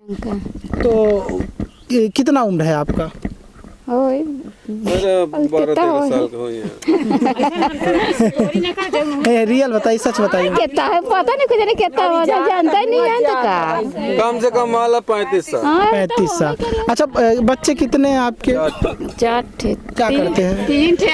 तो कितना उम्र है आपका? रियल बताइए, सच बताइए। कितना है पता नहीं, कुछ नहीं कितना जानता ही नहीं का। कम से कम माला 35 साल। 35 साल। अच्छा, बच्चे कितने हैं आपके? 4 थे। क्या करते हैं? 3 थे।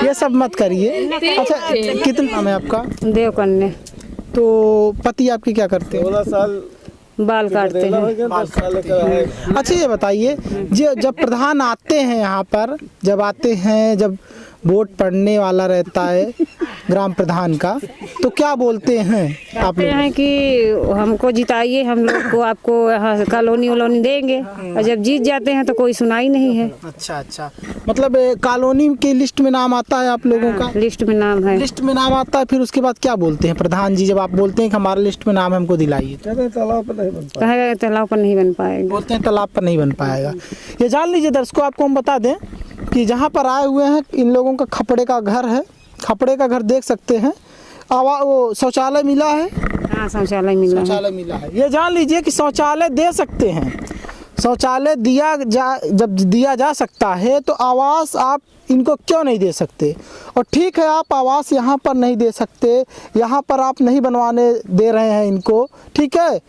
ये सब मत करिए। अच्छा, कितना नाम है आपका? देवकन्या। तो पति आपके क्या करते हैं? 16 साल बाल काटते हैं। अच्छा, ये बताइए, जब प्रधान आते हैं यहाँ पर, जब आते हैं, जब वोट पड़ने वाला रहता है ग्राम प्रधान का, तो क्या बोलते हैं आप लोग? हैं कि हमको जिताइए, हम लोग को आपको यहाँ कॉलोनी वलोनी देंगे, और जब जीत जाते हैं तो कोई सुनाई नहीं है। अच्छा अच्छा, मतलब कॉलोनी के लिस्ट में नाम आता है आप लोगों का? लिस्ट में नाम है। लिस्ट में नाम आता है, फिर उसके बाद क्या बोलते हैं प्रधान जी? जब आप बोलते हैं कि हमारे लिस्ट में नाम है, हमको दिलाइए, तालाब पर नहीं बन कहेगा तालाब पर नहीं बन पाएगा। बोलते हैं तालाब पर नहीं बन पाएगा। ये जान लीजिए दर्शकों, आपको हम बता दें कि जहाँ पर आए हुए हैं, इन लोगों का खपड़े का घर है। खपड़े का घर देख सकते हैं। वो शौचालय मिला है। हाँ, शौचालय मिला है। ये जान लीजिए कि शौचालय दे सकते हैं। शौचालय जब दिया जा सकता है, तो आवास आप इनको क्यों नहीं दे सकते? और ठीक है, आप आवास यहाँ पर नहीं दे सकते, यहाँ पर आप नहीं बनवाने दे रहे हैं इनको, ठीक है,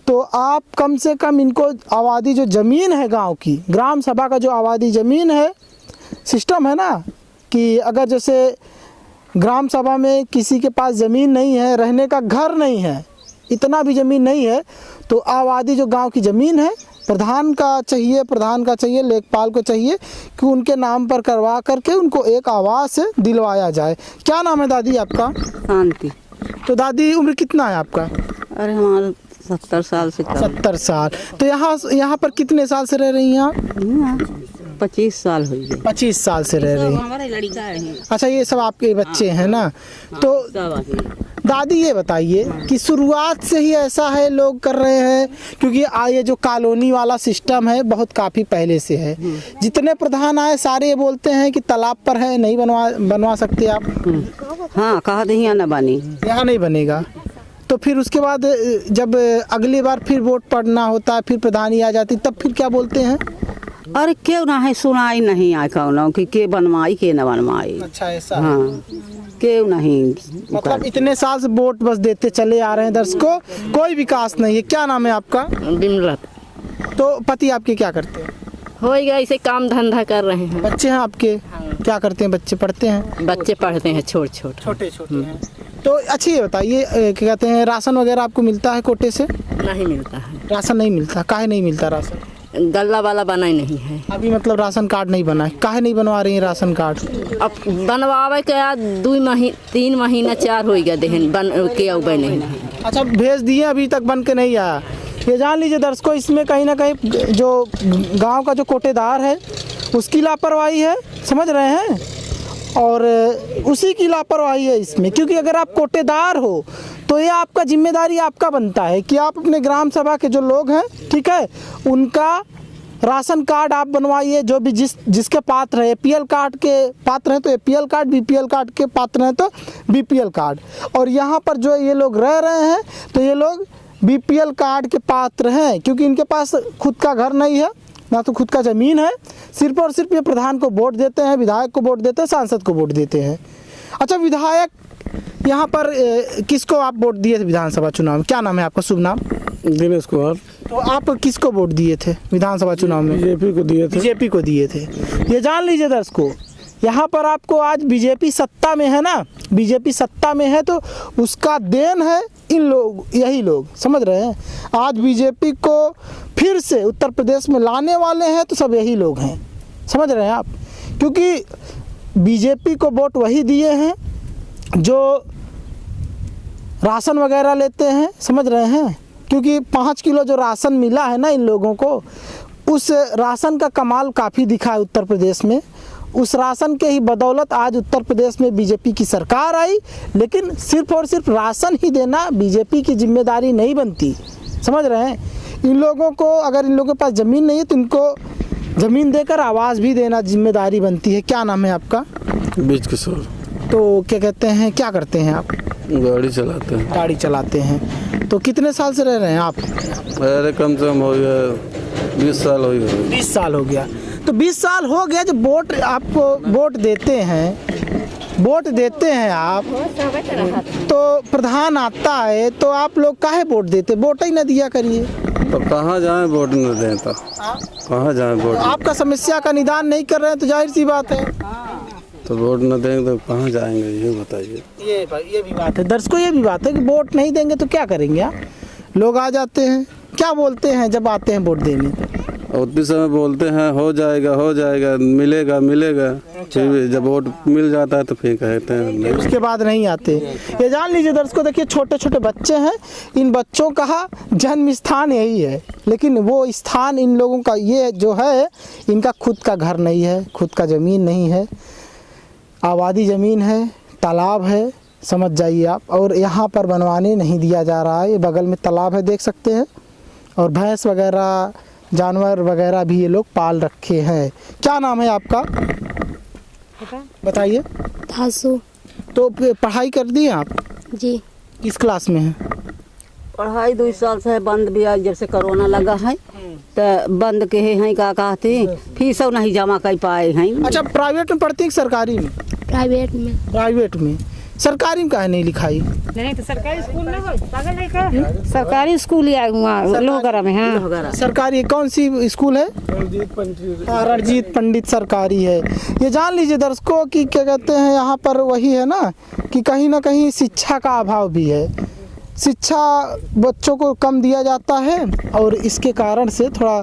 तो आप कम से कम इनको आबादी जो ज़मीन है गांव की, ग्राम सभा का जो आबादी ज़मीन है, सिस्टम है ना कि अगर जैसे ग्राम सभा में किसी के पास ज़मीन नहीं है, रहने का घर नहीं है, इतना भी ज़मीन नहीं है, तो आबादी जो गांव की ज़मीन है, प्रधान का चाहिए, लेखपाल को चाहिए कि उनके नाम पर करवा करके उनको एक आवास दिलवाया जाए। क्या नाम है दादी आपका? शांति। तो दादी, उम्र कितना है आपका? अरे हमारा 70 साल से 70 साल। तो यहाँ पर कितने साल से रह रही हैं आप? 25 साल हो गए। 25 साल से रह रही हैं। हमारे लड़का है। अच्छा, ये सब आपके बच्चे हैं ना? तो दादी, ये बताइए कि शुरुआत से ही ऐसा है, लोग कर रहे हैं? क्योंकि ये जो कॉलोनी वाला सिस्टम है बहुत काफ़ी पहले से है। जितने प्रधान आए सारे ये बोलते हैं कि तालाब पर है, नहीं बनवा सकते आप। हाँ, कहा नहीं यहाँ न बनी, यहाँ नहीं बनेगा। तो फिर उसके बाद जब अगली बार फिर वोट पड़ना होता है, फिर प्रधानी आ जाती, तब फिर क्या बोलते हैं? अरे क्यों ना है, सुनाई नहीं आए कौन कि के बनवाई के न बनवाई। अच्छा, ऐसा? हाँ, क्यों नहीं। मतलब इतने साल से वोट बस देते चले आ रहे हैं दर्शकों, कोई विकास नहीं है। क्या नाम है आपका? बिमलत। तो पति आपके क्या करते हैं? होएगा, इसे काम धंधा कर रहे हैं। बच्चे हैं आपके? क्या करते हैं बच्चे? पढ़ते हैं? बच्चे पढ़ते हैं, छोटे हैं। तो अच्छी ये बताइए, क्या कहते हैं, राशन वगैरह आपको मिलता है कोटे से? नहीं मिलता है। राशन नहीं मिलता? काहे नहीं मिलता राशन? गल्ला वाला बना ही नहीं है अभी। मतलब राशन कार्ड नहीं बना है? काहे नहीं बनवा रही है राशन कार्ड? अब बनवावे के 3 महीना 4 हो गया देहन बन के अब नहीं। अच्छा, भेज दिए, अभी तक बन के नहीं आया। ये जान लीजिए दर्शकों, इसमें कहीं ना कहीं जो गांव का जो कोटेदार है उसकी लापरवाही है, समझ रहे हैं, और उसी की लापरवाही है इसमें। क्योंकि अगर आप कोटेदार हो तो ये आपका जिम्मेदारी आपका बनता है कि आप अपने ग्राम सभा के जो लोग हैं, ठीक है, उनका राशन कार्ड आप बनवाइए। जो भी जिसके पात्र है, APL कार्ड के पात्र हैं तो APL कार्ड, BPL कार्ड के पात्र हैं तो BPL कार्ड। और यहाँ पर जो ये लोग रह रहे हैं तो ये लोग BPL कार्ड के पात्र हैं, क्योंकि इनके पास खुद का घर नहीं है, ना तो खुद का ज़मीन है। सिर्फ और सिर्फ ये प्रधान को वोट देते हैं, विधायक को वोट देते हैं, सांसद को वोट देते हैं। अच्छा, विधायक यहाँ पर किसको आप वोट दिए थे विधानसभा चुनाव में? क्या नाम है आपका? शुभ नाम? दिनेश कुमार। तो आप किसको वोट दिए थे विधानसभा चुनाव में? बीजेपी को दिए थे। बीजेपी को दिए थे। ये जान लीजिए दर्शकों, यहाँ पर आपको आज बीजेपी सत्ता में है ना, बीजेपी सत्ता में है तो उसका देन है इन लोग, यही लोग, समझ रहे हैं। आज बीजेपी को फिर से उत्तर प्रदेश में लाने वाले हैं तो सब यही लोग हैं, समझ रहे हैं आप। क्योंकि बीजेपी को वोट वही दिए हैं जो राशन वगैरह लेते हैं, समझ रहे हैं। क्योंकि 5 किलो जो राशन मिला है ना इन लोगों को, उस राशन का कमाल काफ़ी दिखा है उत्तर प्रदेश में। उस राशन के ही बदौलत आज उत्तर प्रदेश में बीजेपी की सरकार आई। लेकिन सिर्फ और सिर्फ राशन ही देना बीजेपी की जिम्मेदारी नहीं बनती, समझ रहे हैं। इन लोगों को, अगर इन लोगों के पास ज़मीन नहीं है तो इनको ज़मीन देकर आवाज़ भी देना जिम्मेदारी बनती है। क्या नाम है आपका? बीज किशोर। तो क्या कहते हैं, क्या करते हैं आप? गाड़ी चलाते हैं। गाड़ी चलाते हैं। तो कितने साल से रह रहे हैं आप? अरे कम से कम हो गया 20 साल हो गया। 20 साल हो गया। तो 20 साल हो गया जब वोट आपको वोट देते हैं आप, तो प्रधान आता है तो आप लोग काहे वोट देते? वोट ही ना दिया करिए। तो कहाँ जाए वोट न दें तो कहाँ जाए वोट? आपका समस्या का निदान नहीं कर रहे हैं तो जाहिर सी बात है। तो वोट न देंगे तो कहाँ जाएंगे, ये बताइए। ये भी बात है दर्शकों, ये भी बात है कि वोट नहीं देंगे तो क्या करेंगे आप? लोग आ जाते हैं, क्या बोलते हैं जब आते हैं वोट देने? उतनी समय बोलते हैं हो जाएगा, मिलेगा। फिर जब वोट मिल जाता है तो फिर कहते हैं नहीं। उसके बाद नहीं आते। ये जान लीजिए दर्शकों, देखिए छोटे छोटे बच्चे हैं, इन बच्चों का जन्म स्थान यही है, लेकिन वो स्थान इन लोगों का ये जो है, इनका खुद का घर नहीं है, खुद का ज़मीन नहीं है, आबादी ज़मीन है, तालाब है, समझ जाइए आप। और यहाँ पर बनवाने नहीं दिया जा रहा है। ये बगल में तालाब है, देख सकते हैं, और भैंस वगैरह जानवर वगैरह भी ये लोग पाल रखे हैं। क्या नाम है आपका, बताइए? धासु। तो पढ़ाई कर दी आप? जी। किस क्लास में है? पढ़ाई 2 साल से बंद भी है, जब से कोरोना लगा है तो बंद के हैं का कहते फीस नहीं जमा कर पाए हैं। अच्छा, प्राइवेट में पढ़ती है सरकारी में? प्राइवेट में। प्राइवेट में। सरकारी में काहे नहीं लिखाई? नहीं तो सरकारी स्कूल ना हो, पागल है क्या? सरकारी स्कूल या लोहगढ़ा में। हाँ, सरकारी कौन सी स्कूल है? रणजीत पंडित सरकारी है। ये जान लीजिए दर्शकों कि क्या कहते हैं, यहाँ पर वही है ना कि कहीं ना कहीं शिक्षा का अभाव भी है। शिक्षा बच्चों को कम दिया जाता है और इसके कारण से थोड़ा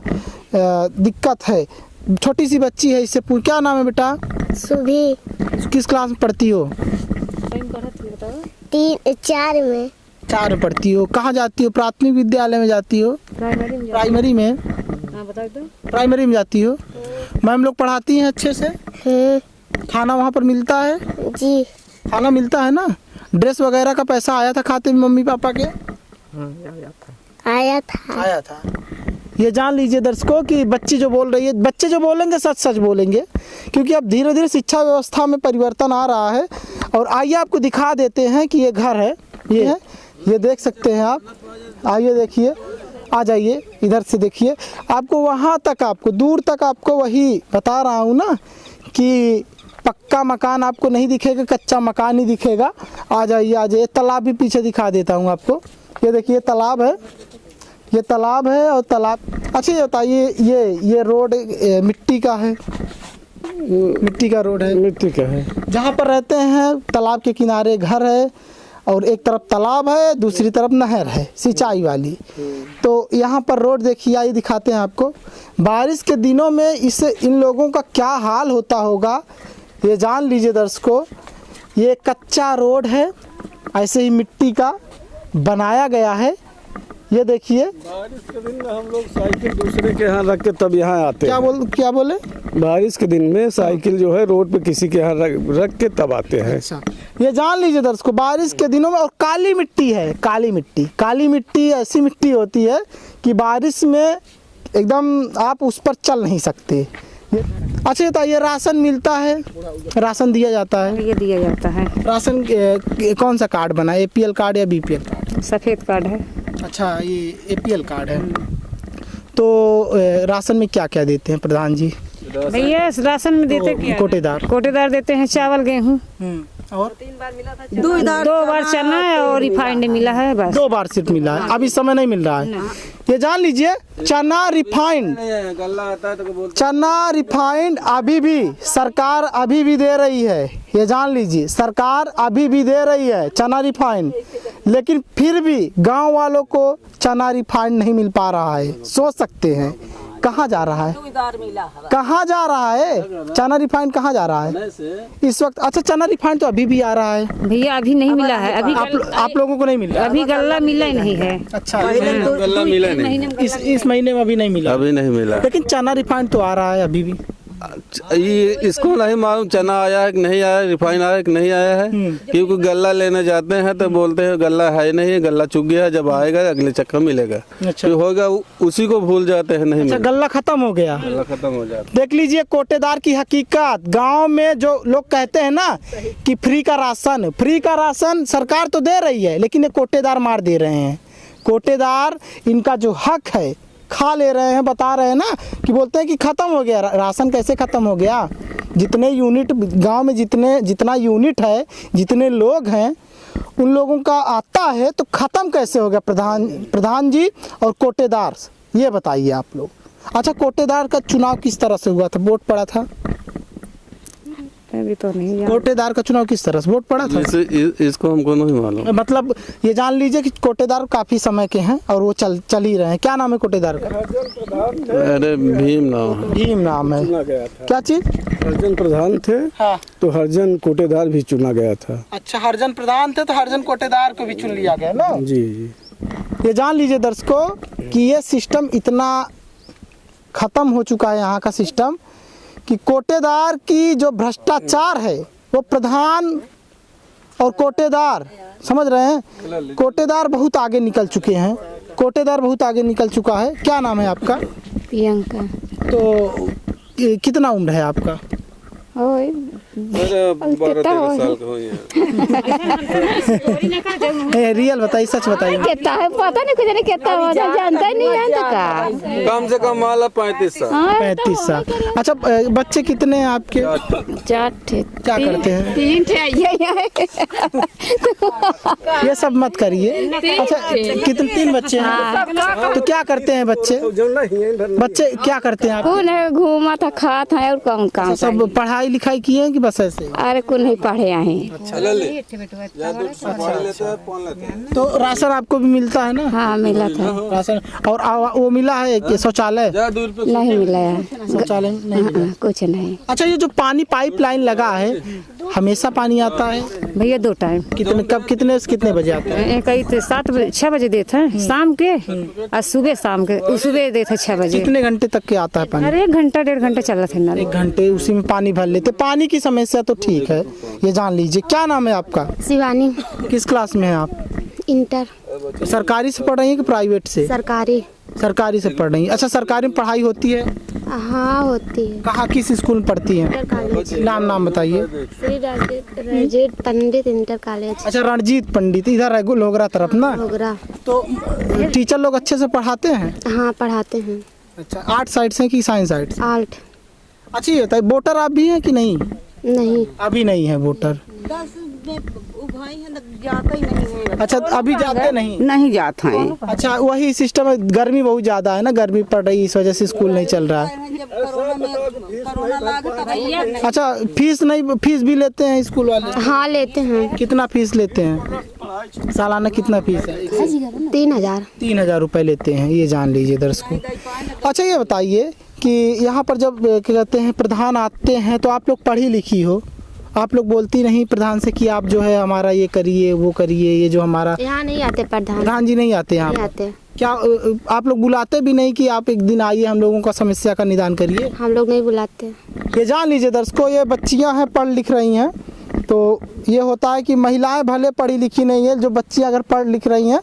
दिक्कत है। छोटी सी बच्ची है, इससे क्या नाम है बेटा? सुभी। किस क्लास में पढ़ती हो? 4 में। 4 में पढ़ती हो। कहाँ जाती हो? प्राथमिक विद्यालय में जाती हो? प्राइमरी में। प्राइमरी में जाती हो। मैम लोग पढ़ाती हैं अच्छे से? खाना वहाँ पर मिलता है? जी। खाना मिलता है ना? ड्रेस वगैरह का पैसा आया था खाते में मम्मी पापा के? आया था। ये जान लीजिए दर्शकों कि बच्ची जो बोल रही है, बच्चे जो बोलेंगे सच सच बोलेंगे, क्योंकि अब धीरे धीरे शिक्षा व्यवस्था में परिवर्तन आ रहा है। और आइए आपको दिखा देते हैं कि ये घर है, ये है, ये देख सकते हैं आप। आइए देखिए, आ जाइए इधर से देखिए, आपको वहाँ तक, आपको दूर तक आपको वही बता रहा हूँ ना कि पक्का मकान आपको नहीं दिखेगा, कच्चा मकान ही दिखेगा। आ जाइए। तालाब भी पीछे दिखा देता हूँ आपको। ये देखिए तालाब है, ये तालाब है। और तालाब, अच्छा ये बताइए, ये रोड मिट्टी का है? मिट्टी का रोड है? मिट्टी का है। जहाँ पर रहते हैं तालाब के किनारे घर है, और एक तरफ तालाब है, दूसरी तरफ नहर है सिंचाई वाली। तो यहाँ पर रोड देखिए, आइए दिखाते हैं आपको। बारिश के दिनों में इससे इन लोगों का क्या हाल होता होगा, ये जान लीजिए दर्शकों। ये कच्चा रोड है, ऐसे ही मिट्टी का बनाया गया है। ये देखिए, बारिश के दिन में हम लोग साइकिल दूसरे के यहाँ रख के तब यहाँ आते हैं। क्या बोले? बारिश के दिन में साइकिल जो है रोड पे किसी के यहाँ रख के तब आते हैं। अच्छा, ये जान लीजिए दर्शकों, बारिश के दिनों में। और काली मिट्टी है, काली मिट्टी ऐसी मिट्टी होती है कि बारिश में एकदम आप उस पर चल नहीं सकते। अच्छा, तो ये राशन मिलता है? राशन दिया जाता है? ये दिया जाता है। राशन कौन सा कार्ड बना, APL कार्ड या BPL कार्ड? सफ़ेद कार्ड है। अच्छा, ये APL कार्ड है। तो राशन में क्या क्या देते हैं प्रधान जी? भैया राशन में देते क्या? कोटेदार देते हैं, चावल गेहूँ, और 2 बार चना और रिफाइंड मिला है, बस 2 बार सिर्फ मिला है। अभी समय नहीं मिल रहा है। ये जान लीजिए, चना रिफाइंड अभी भी सरकार अभी भी दे रही है। ये जान लीजिए, सरकार अभी भी दे रही है चना रिफाइंड, लेकिन फिर भी गांव वालों को चना रिफाइंड नहीं मिल पा रहा है। सोच सकते हैं कहाँ जा रहा है, कहाँ जा रहा है चना रिफाइंड, कहाँ जा रहा है इस वक्त? अच्छा, चना रिफाइंड तो अभी भी आ रहा है भैया, अभी नहीं मिला है। अभी आप लोगों को नहीं मिला? अभी गल्ला मिला ही नहीं है। अच्छा, गल्ला मिला नहीं, इस महीने में अभी नहीं मिला? अभी नहीं मिला, लेकिन चना रिफाइंड तो आ रहा है अभी भी। ये इसको नहीं मालूम चना आया है कि नहीं आया, रिफाइन आया है कि नहीं आया है, क्योंकि गल्ला लेने जाते हैं तो बोलते हैं गल्ला है नहीं, गल्ला चुक गया है, जब आएगा अगले चक्कर मिलेगा। अच्छा। फिर होगा उसी को भूल जाते हैं, नहीं अच्छा, मिलेगा, गल्ला खत्म हो गया। गल्ला खत्म हो जाता है। देख लीजिए कोटेदार की हकीकत। गांव में जो लोग कहते हैं ना कि फ्री का राशन सरकार तो दे रही है, लेकिन ये कोटेदार मार दे रहे हैं। कोटेदार इनका जो हक है खा ले रहे हैं। बता रहे हैं ना कि बोलते हैं कि ख़त्म हो गया राशन। कैसे ख़त्म हो गया? जितने यूनिट गांव में जितना यूनिट है, जितने लोग हैं, उन लोगों का आता है, तो ख़त्म कैसे हो गया? प्रधान जी और कोटेदार, ये बताइए आप लोग। अच्छा, कोटेदार का चुनाव किस तरह से हुआ था? वोट पड़ा था? अभी तो नहीं जानती। कोटेदार का चुनाव किस तरह से वोट पड़ा था? इसको हमको नहीं मालूम। मतलब ये जान लीजिए कि कोटेदार काफी समय के हैं और वो चल ही रहे हैं। क्या नाम है कोटेदार का? अरे भीम नाम है। भीम नाम है। क्या चीज? हरजन प्रधान थे। हाँ। तो हरजन कोटेदार भी चुना गया था। अच्छा, हरजन प्रधान थे तो हरजन कोटेदार को भी चुन लिया गया ना। जी जी। ये जान लीजिए दर्शकों कि ये सिस्टम इतना खत्म हो चुका है यहाँ का सिस्टम कि कोटेदार की जो भ्रष्टाचार है वो प्रधान और कोटेदार, समझ रहे हैं, कोटेदार बहुत आगे निकल चुके हैं। कोटेदार बहुत आगे निकल चुका है। क्या नाम है आपका? प्रियंका। तो कितना उम्र है आपका? ओए 12-13 साल का हो रियल बताइए, सच बताइए। कितना है पता नहीं, कुछ नहीं कितना होता जानता नहीं है तो का। कम से कम माला 35 साल। 35 साल। अच्छा, बच्चे कितने हैं आपके? 4 थे। क्या करते हैं? 3 थे। ये सब मत करिए। अच्छा, कितने? 3 बच्चे हैं। तो क्या करते हैं बच्चे? बच्चे क्या करते हैं आप? कौन है घूमा था, खा था और कौन काम। सब पढ़ाई लिखाई किए हैं कि बस ऐसे? अरे कौन नहीं पढ़े आए। तो राशन आपको भी मिलता है ना? हाँ मिला था। राशन और वो मिला है कि शौचालय? नहीं मिला है, शौचालय नहीं मिला। कुछ नहीं। अच्छा, ये जो पानी पाइपलाइन लगा है, हमेशा पानी आता है? भैया 2 टाइम। कितने कब कितने से कितने बजे आता है? कई 7 बजे 6 बजे देते हैं शाम के, और सुबह शाम के। सुबह देते 6 बजे। कितने घंटे तक के आता है पानी? अरे 1 घंटा 1.5 घंटा चल रहा था नल। 1 घंटे उसी में पानी भर लेते। पानी की समस्या तो ठीक है, ये जान लीजिए। क्या नाम है आपका? शिवानी। किस क्लास में है आप? इंटर। सरकारी से पढ़ रही है कि प्राइवेट से? सरकारी। सरकारी से पढ़ रही है। अच्छा, सरकारी में पढ़ाई होती है? हाँ होती है। कहाँ किस स्कूल में पढ़ती हैं? Inter college. नाम बताइए। श्री रणजीत पंडित इंटर कॉलेज। अच्छा, रणजीत पंडित, इधर लोगरा तरफ ना? होगरा। तो टीचर लोग अच्छे से पढ़ाते हैं? हाँ पढ़ाते हैं। अच्छा, आर्ट साइड से कि साइंस साइड से? आर्ट। अच्छा, ये बताइए वोटर आप भी हैं कि नहीं? नहीं। अभी नहीं है वोटर। 10 में भाई हैं, जाता ही नहीं है। अच्छा, अभी जाते नहीं जाते हैं। अच्छा, वही सिस्टम है। गर्मी बहुत ज्यादा है ना, गर्मी पड़ रही है, इस वजह से स्कूल नहीं चल रहा है। जब कोरोना लगा तब अच्छा, फीस भी लेते हैं स्कूल वाले? हाँ लेते हैं। कितना फीस लेते हैं? सालाना कितना फीस है? 3000। 3000 रुपये लेते हैं, ये जान लीजिए दर्शकों। अच्छा, ये बताइए कि यहाँ पर जब क्या कहते हैं प्रधान आते हैं तो आप लोग पढ़ी लिखी हो, आप लोग बोलती नहीं प्रधान से कि आप जो है हमारा ये करिए वो करिए, ये जो हमारा? यहाँ नहीं आते प्रधान जी नहीं आते यहाँ? नहीं आते। क्या आप लोग बुलाते भी नहीं कि आप एक दिन आइए, हम लोगों का समस्या का निदान करिए? हम लोग नहीं बुलाते। ये जान लीजिए दर्शकों, ये बच्चियां हैं पढ़ लिख रही हैं, तो ये होता है कि महिलाएं भले पढ़ी लिखी नहीं है, जो बच्चियां अगर पढ़ लिख रही हैं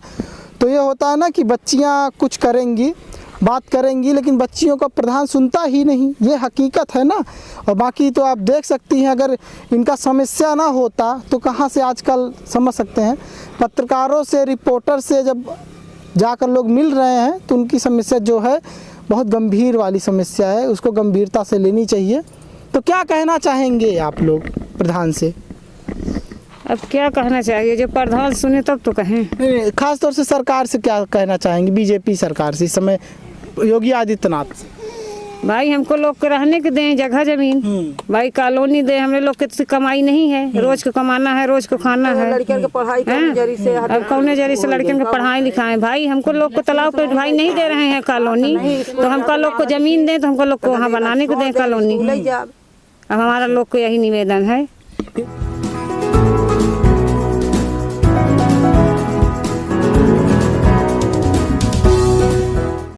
तो ये होता है ना कि बच्चियां कुछ करेंगी, बात करेंगी, लेकिन बच्चियों को प्रधान सुनता ही नहीं। ये हकीकत है ना। और बाकी तो आप देख सकती हैं, अगर इनका समस्या ना होता तो कहाँ से आजकल समझ सकते हैं। पत्रकारों से, रिपोर्टर से जब जाकर लोग मिल रहे हैं तो उनकी समस्या जो है बहुत गंभीर वाली समस्या है, उसको गंभीरता से लेनी चाहिए। तो क्या कहना चाहेंगे आप लोग प्रधान से? अब क्या कहना चाहिए, जो प्रधान सुने तब तो कहें। खास तौर से सरकार से क्या कहना चाहेंगे? बीजेपी सरकार से, इस समय योगी आदित्यनाथ से। भाई हमको लोग को रहने के दें जगह जमीन, भाई कॉलोनी दे। हमें लोग की कमाई नहीं है, रोज को कमाना है, रोज को खाना है। लड़कियों के पढ़ाई हैं? अब कौन जरिए से लड़कियों को पढ़ाई लिखाएं? भाई हमको लोग को तालाब पे भाई नहीं दे रहे हैं कॉलोनी, तो हमको लोग को जमीन दें, तो हमको लोग को वहाँ बनाने को दें कॉलोनी। अब हमारा लोग को यही निवेदन है।